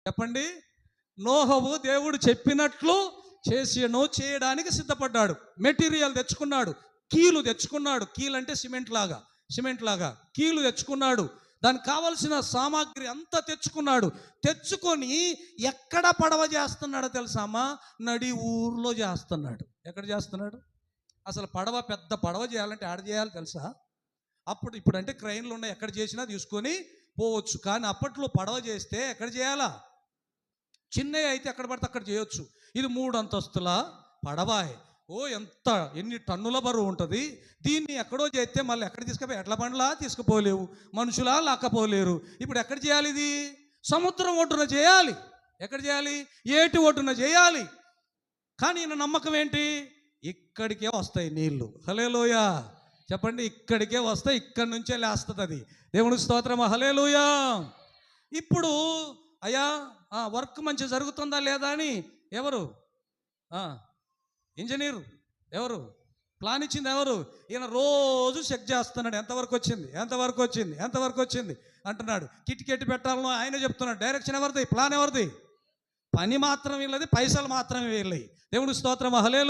చెప్పండి. నోహవు దేవుడు చెప్పినట్లు చేయడానికి సిద్ధపడ్డాడు. మెటీరియల్ తెచ్చుకున్నాడు, కీలు తెచ్చుకున్నాడు. కీలు అంటే సిమెంట్ లాగా కీలు తెచ్చుకున్నాడు. దానికి కావలసిన సామాగ్రి అంతా తెచ్చుకున్నాడు. తెచ్చుకొని ఎక్కడ పడవ చేస్తున్నాడో తెలుసామా? నడి ఊర్లో చేస్తున్నాడు. ఎక్కడ చేస్తున్నాడు? అసలు పెద్ద పడవ చేయాలంటే ఆడ చేయాలి తెలుసా? ఇప్పుడు అంటే క్రైన్లు ఉన్నాయి, ఎక్కడ చేసినా తీసుకొని పోవచ్చు. కానీ అప్పట్లో పడవ చేస్తే ఎక్కడ చేయాలా? చిన్నవి అయితే ఎక్కడ పడితే అక్కడ చేయొచ్చు. ఇది 3 అంతస్తుల పడవాయ్. ఎన్ని టన్నుల బరువు ఉంటుంది. దీన్ని ఎక్కడో చేస్తే మళ్ళీ ఎక్కడ తీసుకుపోయి, ఎడ్ల బండ్లా తీసుకుపోలేవు, మనుషులా లాక్కపోలేరు. ఇప్పుడు ఎక్కడ చేయాలి? ఇది సముద్రం ఒడ్డున చేయాలి. ఎక్కడ చేయాలి? ఏటి ఒడ్డున చేయాలి. కానీ ఈయన నమ్మకం ఏంటి? ఇక్కడికే వస్తాయి నీళ్లు. హల్లెలూయా చెప్పండి. ఇక్కడికే వస్తాయి, ఇక్కడి నుంచే లేస్తుంది అది. దేవునికి స్తోత్రం, హల్లెలూయా. ఇప్పుడు అయ్యా వర్క్ మంచి జరుగుతుందా లేదా అని ఎవరు? ఇంజనీరు ఎవరు? ప్లాన్ ఇచ్చింది ఎవరు? ఈయన రోజు చెక్ చేస్తున్నాడు. ఎంతవరకు వచ్చింది అంటున్నాడు. కిట్ పెట్టాలను ఆయన చెప్తున్నాడు. డైరెక్షన్ ఎవరిది? ప్లాన్ ఎవరిది? పని మాత్రం వీళ్ళది, పైసలు మాత్రమే వీళ్ళవి. దేవునికి స్తోత్రం, హల్లెలూయా.